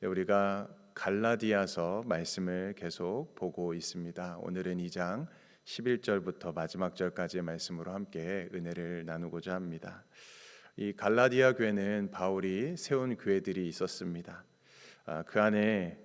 우리가 갈라디아서 말씀을 계속 보고 있습니다. 오늘은 2장 11절부터 마지막 절까지의 말씀으로 함께 은혜를 나누고자 합니다. 이 갈라디아 교회는 바울이 세운 교회들이 있었습니다. 그 안에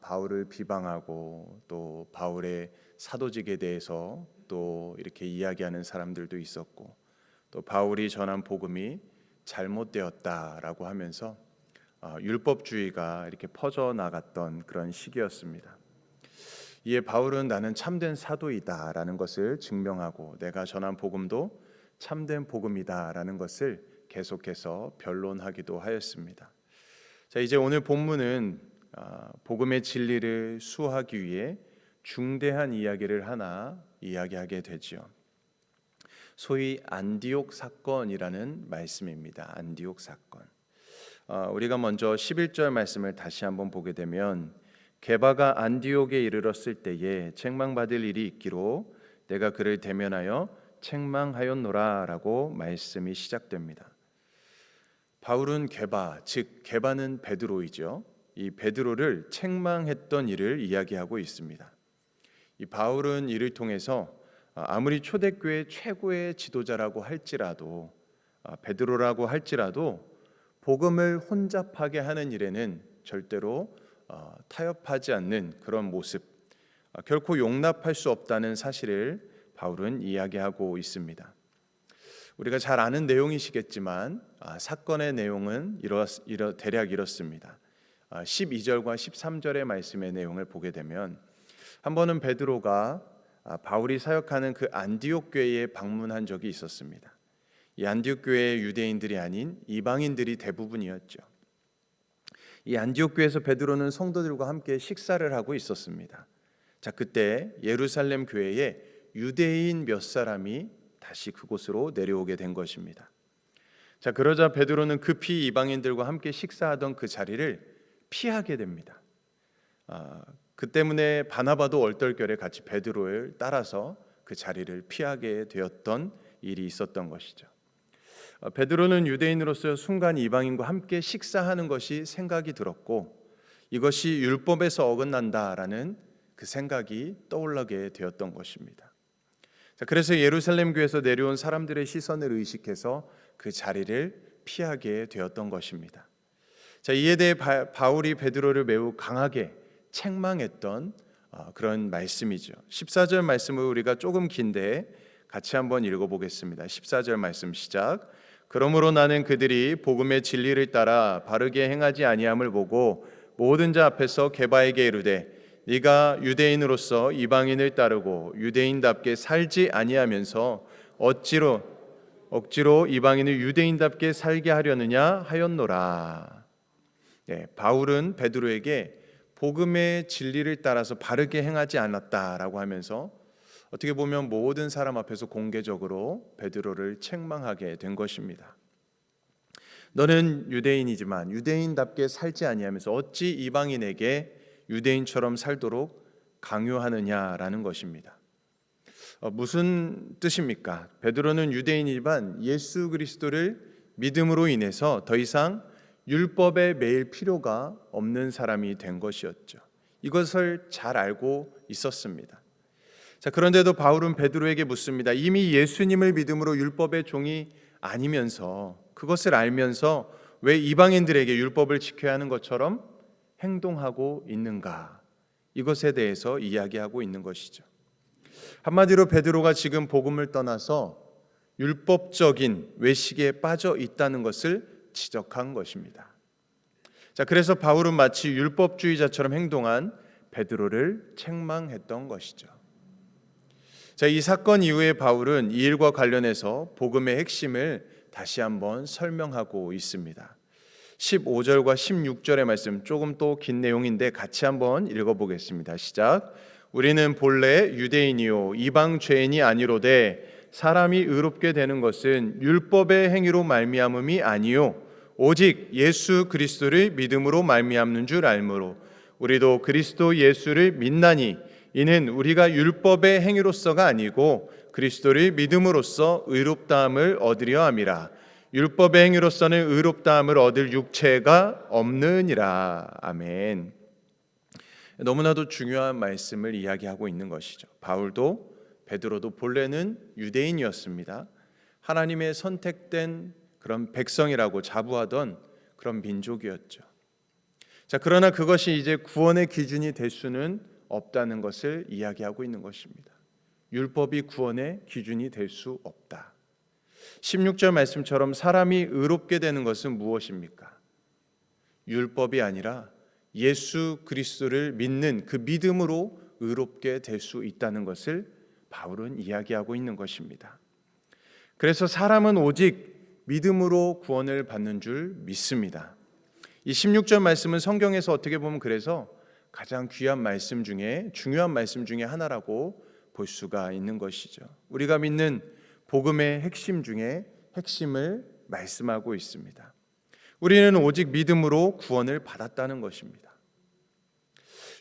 바울을 비방하고 또 바울의 사도직에 대해서 또 이렇게 이야기하는 사람들도 있었고, 또 바울이 전한 복음이 잘못되었다라고 하면서 율법주의가 이렇게 퍼져나갔던 그런 시기였습니다. 이에 바울은 나는 참된 사도이다라는 것을 증명하고 내가 전한 복음도 참된 복음이다라는 것을 계속해서 변론하기도 하였습니다. 자, 이제 오늘 본문은 복음의 진리를 수호하기 위해 중대한 이야기를 하나 이야기하게 되죠. 소위 안디옥 사건이라는 말씀입니다. 안디옥 사건. 우리가 먼저 11절 말씀을 다시 한번 보게 되면, 게바가 안디옥에 이르렀을 때에 책망받을 일이 있기로 내가 그를 대면하여 책망하였노라 라고 말씀이 시작됩니다. 바울은 게바, 즉 게바는 베드로이죠. 이 베드로를 책망했던 일을 이야기하고 있습니다. 이 바울은 이를 통해서 아무리 초대교회 최고의 지도자라고 할지라도, 베드로라고 할지라도 복음을 혼잡하게 하는 일에는 절대로 타협하지 않는 그런 모습, 결코 용납할 수 없다는 사실을 바울은 이야기하고 있습니다. 우리가 잘 아는 내용이시겠지만 사건의 내용은 대략 이렇습니다. 12절과 13절의 말씀의 내용을 보게 되면, 한 번은 베드로가 바울이 사역하는 그 안디옥 교회에 방문한 적이 있었습니다. 이 안디옥 교회의 유대인들이 아닌 이방인들이 대부분이었죠. 이 안디옥 교회에서 베드로는 성도들과 함께 식사를 하고 있었습니다. 자, 그때 예루살렘 교회에 유대인 몇 사람이 다시 그곳으로 내려오게 된 것입니다. 자, 그러자 베드로는 급히 이방인들과 함께 식사하던 그 자리를 피하게 됩니다. 그 때문에 바나바도 얼떨결에 같이 베드로를 따라서 그 자리를 피하게 되었던 일이 있었던 것이죠. 베드로는 유대인으로서 순간 이방인과 함께 식사하는 것이 생각이 들었고, 이것이 율법에서 어긋난다라는 그 생각이 떠올라게 되었던 것입니다. 자, 그래서 예루살렘 교회에서 내려온 사람들의 시선을 의식해서 그 자리를 피하게 되었던 것입니다. 자, 이에 대해 바울이 베드로를 매우 강하게 책망했던 그런 말씀이죠. 14절 말씀을 우리가 조금 긴데 같이 한번 읽어보겠습니다. 14절 말씀 시작. 그러므로 나는 그들이 복음의 진리를 따라 바르게 행하지 아니함을 보고 모든 자 앞에서 게바에게 이르되, 네가 유대인으로서 이방인을 따르고 유대인답게 살지 아니하면서 억지로 이방인을 유대인답게 살게 하려느냐 하였노라. 바울은 베드로에게 복음의 진리를 따라서 바르게 행하지 않았다라고 하면서 어떻게 보면 모든 사람 앞에서 공개적으로 베드로를 책망하게 된 것입니다. 너는 유대인이지만 유대인답게 살지 아니하면서 어찌 이방인에게 유대인처럼 살도록 강요하느냐라는 것입니다. 무슨 뜻입니까? 베드로는 유대인이지만 예수 그리스도를 믿음으로 인해서 더 이상 율법에 매일 필요가 없는 사람이 된 것이었죠. 이것을 잘 알고 있었습니다. 자, 그런데도 바울은 베드로에게 묻습니다. 이미 예수님을 믿음으로 율법의 종이 아니면서, 그것을 알면서 왜 이방인들에게 율법을 지켜야 하는 것처럼 행동하고 있는가? 이것에 대해서 이야기하고 있는 것이죠. 한마디로 베드로가 지금 복음을 떠나서 율법적인 외식에 빠져 있다는 것을 지적한 것입니다. 자, 그래서 바울은 마치 율법주의자처럼 행동한 베드로를 책망했던 것이죠. 자, 이 사건 이후에 바울은 이 일과 관련해서 복음의 핵심을 다시 한번 설명하고 있습니다. 15절과 16절의 말씀, 조금 또 긴 내용인데 같이 한번 읽어보겠습니다. 시작. 우리는 본래 유대인이요 이방 죄인이 아니로되 사람이 의롭게 되는 것은 율법의 행위로 말미암음이 아니요 오직 예수 그리스도를 믿음으로 말미암는 줄 알므로 우리도 그리스도 예수를 믿나니 이는 우리가 율법의 행위로서가 아니고 그리스도를 믿음으로써 의롭다함을 얻으려 함이라. 율법의 행위로서는 의롭다함을 얻을 육체가 없느니라. 아멘. 너무나도 중요한 말씀을 이야기하고 있는 것이죠. 바울도 베드로도 본래는 유대인이었습니다. 하나님의 선택된 그런 백성이라고 자부하던 그런 민족이었죠. 자, 그러나 그것이 이제 구원의 기준이 될 수는 없다는 것을 이야기하고 있는 것입니다. 율법이 구원의 기준이 될 수 없다. 16절 말씀처럼 사람이 의롭게 되는 것은 무엇입니까? 율법이 아니라 예수 그리스도를 믿는 그 믿음으로 의롭게 될 수 있다는 것을 바울은 이야기하고 있는 것입니다. 그래서 사람은 오직 믿음으로 구원을 받는 줄 믿습니다. 이 16절 말씀은 성경에서 어떻게 보면 그래서 가장 귀한 말씀 중에 중요한 말씀 중에 하나라고 볼 수가 있는 것이죠. 우리가 믿는 복음의 핵심 중에 핵심을 말씀하고 있습니다. 우리는 오직 믿음으로 구원을 받았다는 것입니다.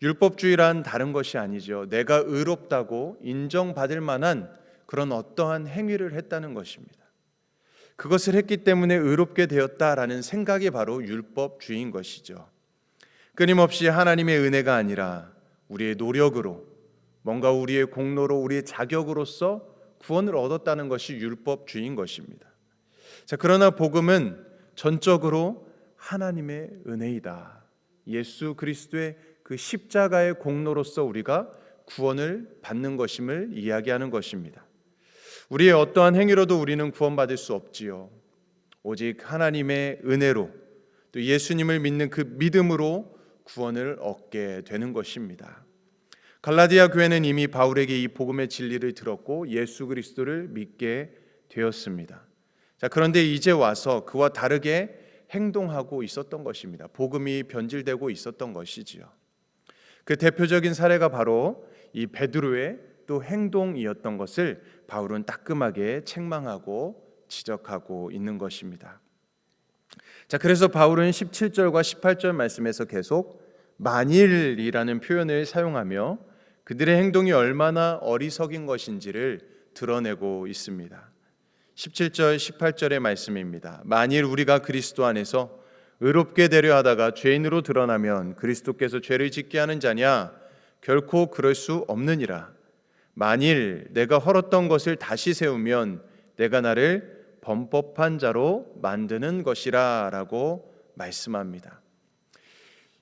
율법주의란 다른 것이 아니죠. 내가 의롭다고 인정받을 만한 그런 어떠한 행위를 했다는 것입니다. 그것을 했기 때문에 의롭게 되었다라는 생각이 바로 율법주의인 것이죠. 끊임없이 하나님의 은혜가 아니라 우리의 노력으로, 뭔가 우리의 공로로, 우리의 자격으로서 구원을 얻었다는 것이 율법주의인 것입니다. 자, 그러나 복음은 전적으로 하나님의 은혜이다. 예수 그리스도의 그 십자가의 공로로서 우리가 구원을 받는 것임을 이야기하는 것입니다. 우리의 어떠한 행위로도 우리는 구원받을 수 없지요. 오직 하나님의 은혜로, 또 예수님을 믿는 그 믿음으로 구원을 얻게 되는 것입니다. 갈라디아 교회는 이미 바울에게 이 복음의 진리를 들었고 예수 그리스도를 믿게 되었습니다. 자, 그런데 이제 와서 그와 다르게 행동하고 있었던 것입니다. 복음이 변질되고 있었던 것이지요. 그 대표적인 사례가 바로 이 베드로의 또 행동이었던 것을 바울은 따끔하게 책망하고 지적하고 있는 것입니다. 자, 그래서 바울은 17절과 18절 말씀에서 계속 만일이라는 표현을 사용하며 그들의 행동이 얼마나 어리석인 것인지를 드러내고 있습니다. 17절, 18절의 말씀입니다. 만일 우리가 그리스도 안에서 의롭게 되려 하다가 죄인으로 드러나면 그리스도께서 죄를 짓게 하는 자냐? 결코 그럴 수 없느니라. 만일 내가 헐었던 것을 다시 세우면 내가 나를 범법한 자로 만드는 것이라 라고 말씀합니다.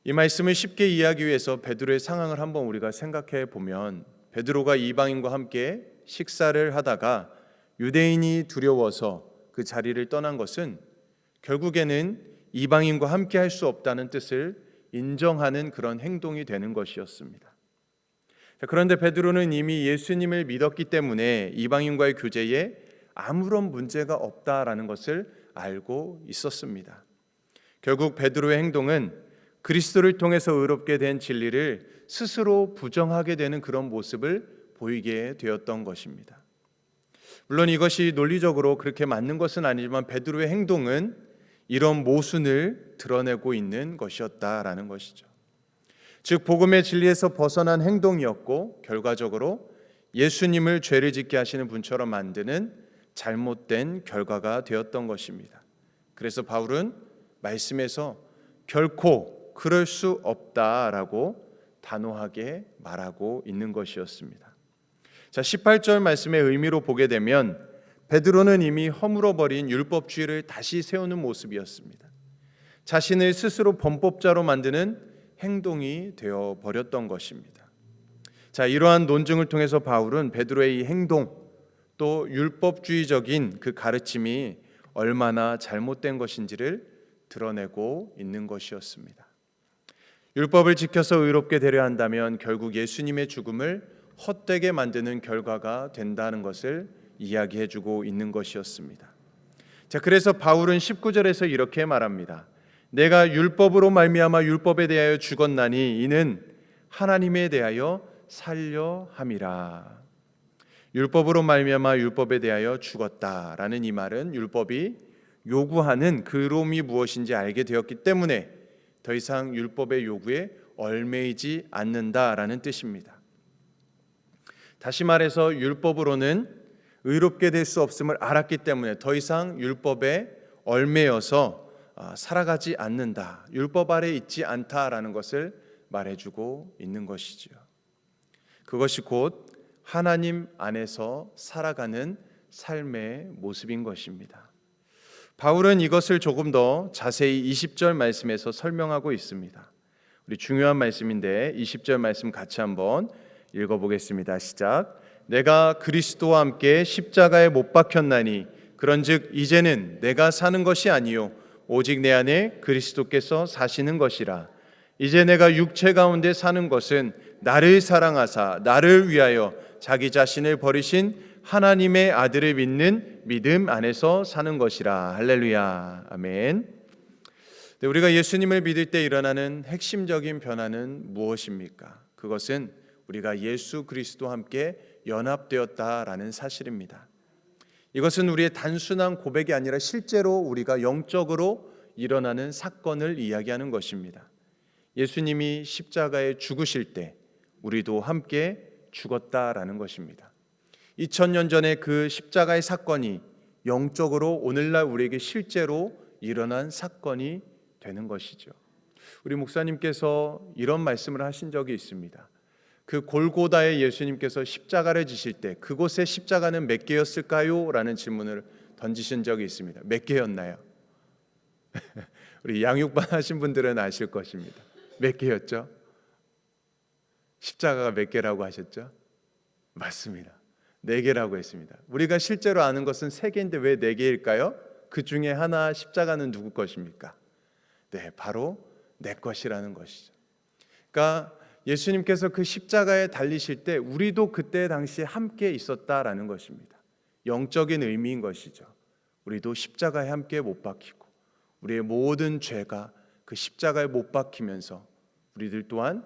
이 말씀을 쉽게 이해하기 위해서 베드로의 상황을 한번 우리가 생각해 보면, 베드로가 이방인과 함께 식사를 하다가 유대인이 두려워서 그 자리를 떠난 것은 결국에는 이방인과 함께 할 수 없다는 뜻을 인정하는 그런 행동이 되는 것이었습니다. 그런데 베드로는 이미 예수님을 믿었기 때문에 이방인과의 교제에 아무런 문제가 없다라는 것을 알고 있었습니다. 결국 베드로의 행동은 그리스도를 통해서 의롭게 된 진리를 스스로 부정하게 되는 그런 모습을 보이게 되었던 것입니다. 물론 이것이 논리적으로 그렇게 맞는 것은 아니지만 베드로의 행동은 이런 모순을 드러내고 있는 것이었다라는 것이죠. 즉 복음의 진리에서 벗어난 행동이었고 결과적으로 예수님을 죄를 짓게 하시는 분처럼 만드는 잘못된 결과가 되었던 것입니다. 그래서 바울은 말씀에서 결코 그럴 수 없다라고 단호하게 말하고 있는 것이었습니다. 자, 18절 말씀의 의미로 보게 되면 베드로는 이미 허물어버린 율법주의를 다시 세우는 모습이었습니다. 자신을 스스로 범법자로 만드는 행동이 되어 버렸던 것입니다. 자, 이러한 논증을 통해서 바울은 베드로의 이 행동, 또 율법주의적인 그 가르침이 얼마나 잘못된 것인지를 드러내고 있는 것이었습니다. 율법을 지켜서 의롭게 되려 한다면 결국 예수님의 죽음을 헛되게 만드는 결과가 된다는 것을 이야기해주고 있는 것이었습니다. 자, 그래서 바울은 19절에서 이렇게 말합니다. 내가 율법으로 말미암아 율법에 대하여 죽었나니 이는 하나님에 대하여 살려 함이라. 율법으로 말미암아 율법에 대하여 죽었다라는 이 말은 율법이 요구하는 그롬이 무엇인지 알게 되었기 때문에 더 이상 율법의 요구에 얽매이지 않는다라는 뜻입니다. 다시 말해서 율법으로는 의롭게 될 수 없음을 알았기 때문에 더 이상 율법에 얽매여서 살아가지 않는다, 율법 아래 있지 않다라는 것을 말해주고 있는 것이지요. 그것이 곧 하나님 안에서 살아가는 삶의 모습인 것입니다. 바울은 이것을 조금 더 자세히 20절 말씀에서 설명하고 있습니다. 우리 중요한 말씀인데 20절 말씀 같이 한번 읽어보겠습니다. 시작. 내가 그리스도와 함께 십자가에 못 박혔나니 그런즉 이제는 내가 사는 것이 아니요 오직 내 안에 그리스도께서 사시는 것이라. 이제 내가 육체 가운데 사는 것은 나를 사랑하사 나를 위하여 자기 자신을 버리신 하나님의 아들을 믿는 믿음 안에서 사는 것이라. 할렐루야. 아멘. 우리가 예수님을 믿을 때 일어나는 핵심적인 변화는 무엇입니까? 그것은 우리가 예수 그리스도와 함께 연합되었다라는 사실입니다. 이것은 우리의 단순한 고백이 아니라 실제로 우리가 영적으로 일어나는 사건을 이야기하는 것입니다. 예수님이 십자가에 죽으실 때 우리도 함께 죽었다라는 것입니다. 2000년 전에 그 십자가의 사건이 영적으로 오늘날 우리에게 실제로 일어난 사건이 되는 것이죠. 우리 목사님께서 이런 말씀을 하신 적이 있습니다. 그 골고다에 예수님께서 십자가를 지실 때 그곳의 십자가는 몇 개였을까요? 라는 질문을 던지신 적이 있습니다. 몇 개였나요? 우리 양육반 하신 분들은 아실 것입니다. 몇 개였죠? 십자가가 몇 개라고 하셨죠? 맞습니다. 4개라고 했습니다. 우리가 실제로 아는 것은 3개인데 왜 4개일까요? 그 중에 하나 십자가는 누구 것입니까? 네, 바로 내 것이라는 것이죠. 그러니까 예수님께서 그 십자가에 달리실 때 우리도 그때 당시에 함께 있었다라는 것입니다. 영적인 의미인 것이죠. 우리도 십자가에 함께 못 박히고 우리의 모든 죄가 그 십자가에 못 박히면서 우리들 또한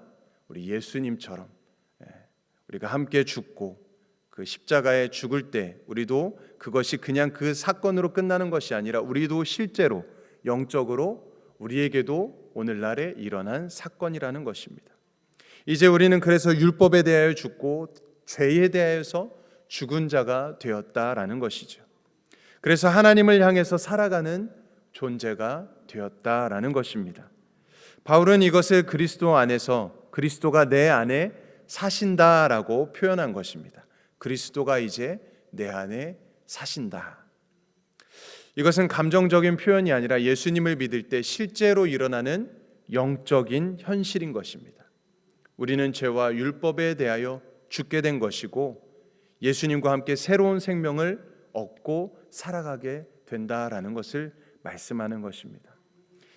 우리 예수님처럼 우리가 함께 죽고 그 십자가에 죽을 때 우리도 그것이 그냥 그 사건으로 끝나는 것이 아니라 우리도 실제로 영적으로 우리에게도 오늘날에 일어난 사건이라는 것입니다. 이제 우리는 그래서 율법에 대하여 죽고 죄에 대하여서 죽은 자가 되었다라는 것이죠. 그래서 하나님을 향해서 살아가는 존재가 되었다라는 것입니다. 바울은 이것을 그리스도 안에서 그리스도가 내 안에 사신다라고 표현한 것입니다. 그리스도가 이제 내 안에 사신다. 이것은 감정적인 표현이 아니라 예수님을 믿을 때 실제로 일어나는 영적인 현실인 것입니다. 우리는 죄와 율법에 대하여 죽게 된 것이고 예수님과 함께 새로운 생명을 얻고 살아가게 된다라는 것을 말씀하는 것입니다.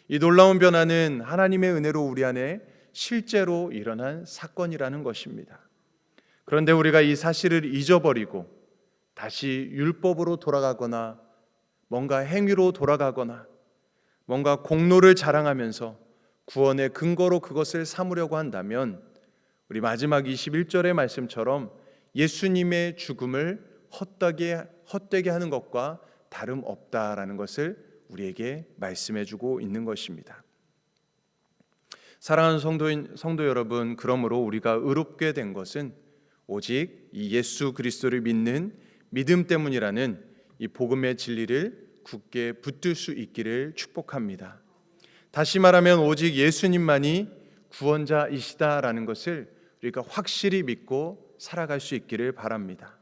이 놀라운 변화는 하나님의 은혜로 우리 안에 실제로 일어난 사건이라는 것입니다. 그런데 우리가 이 사실을 잊어버리고 다시 율법으로 돌아가거나 뭔가 행위로 돌아가거나 뭔가 공로를 자랑하면서 구원의 근거로 그것을 삼으려고 한다면 우리 마지막 21절의 말씀처럼 예수님의 죽음을 헛되게 하는 것과 다름없다라는 것을 우리에게 말씀해주고 있는 것입니다. 사랑하는 성도 여러분, 그러므로 우리가 의롭게 된 것은 오직 이 예수 그리스도를 믿는 믿음 때문이라는 이 복음의 진리를 굳게 붙들 수 있기를 축복합니다. 다시 말하면 오직 예수님만이 구원자이시다라는 것을 우리가 확실히 믿고 살아갈 수 있기를 바랍니다.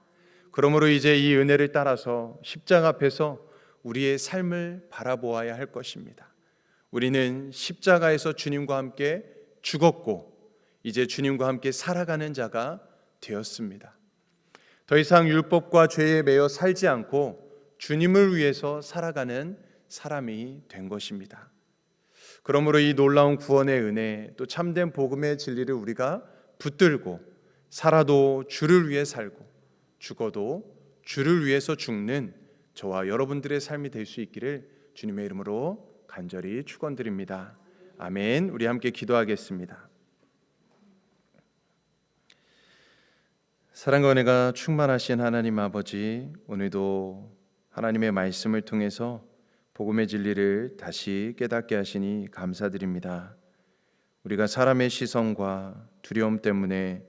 그러므로 이제 이 은혜를 따라서 십자가 앞에서 우리의 삶을 바라보아야 할 것입니다. 우리는 십자가에서 주님과 함께 죽었고 이제 주님과 함께 살아가는 자가 되었습니다. 더 이상 율법과 죄에 매여 살지 않고 주님을 위해서 살아가는 사람이 된 것입니다. 그러므로 이 놀라운 구원의 은혜 또 참된 복음의 진리를 우리가 붙들고 살아도 주를 위해 살고 죽어도 주를 위해서 죽는 저와 여러분들의 삶이 될 수 있기를 주님의 이름으로 간절히 축원드립니다. 아멘. 우리 함께 기도하겠습니다. 사랑과 은혜가 충만하신 하나님 아버지, 오늘도 하나님의 말씀을 통해서 복음의 진리를 다시 깨닫게 하시니 감사드립니다. 우리가 사람의 시선과 두려움 때문에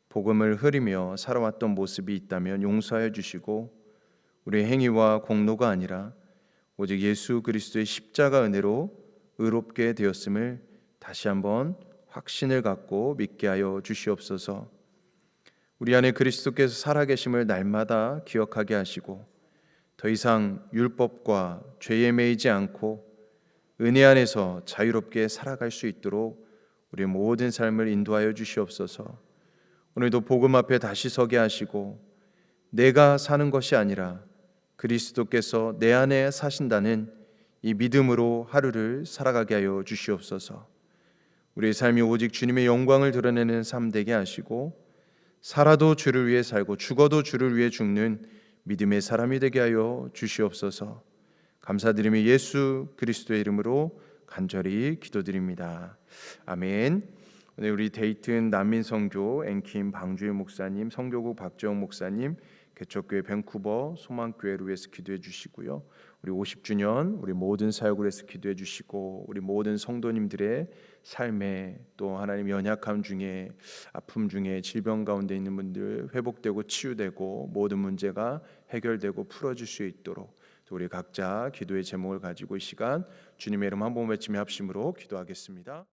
복음을 흐리며 살아왔던 모습이 있다면 용서하여 주시고 우리의 행위와 공로가 아니라 오직 예수 그리스도의 십자가 은혜로 의롭게 되었음을 다시 한번 확신을 갖고 믿게 하여 주시옵소서. 우리 안에 그리스도께서 살아계심을 날마다 기억하게 하시고 더 이상 율법과 죄에 매이지 않고 은혜 안에서 자유롭게 살아갈 수 있도록 우리 모든 삶을 인도하여 주시옵소서. 오늘도 복음 앞에 다시 서게 하시고 내가 사는 것이 아니라 그리스도께서 내 안에 사신다는 이 믿음으로 하루를 살아가게 하여 주시옵소서. 우리의 삶이 오직 주님의 영광을 드러내는 삶 되게 하시고 살아도 주를 위해 살고 죽어도 주를 위해 죽는 믿음의 사람이 되게 하여 주시옵소서. 감사드리며 예수 그리스도의 이름으로 간절히 기도드립니다. 아멘. 오늘 우리 데이튼 난민선교 앵킴 방주일 목사님, 성교국 박재홍 목사님, 개척교회 밴쿠버 소망교회를 위해서 기도해 주시고요. 우리 50주년 우리 모든 사역을 위해서 기도해 주시고 우리 모든 성도님들의 삶에 또 하나님 연약함 중에 아픔 중에 질병 가운데 있는 분들 회복되고 치유되고 모든 문제가 해결되고 풀어질 수 있도록 우리 각자 기도의 제목을 가지고 이 시간 주님의 이름 한 번 외치며 합심으로 기도하겠습니다.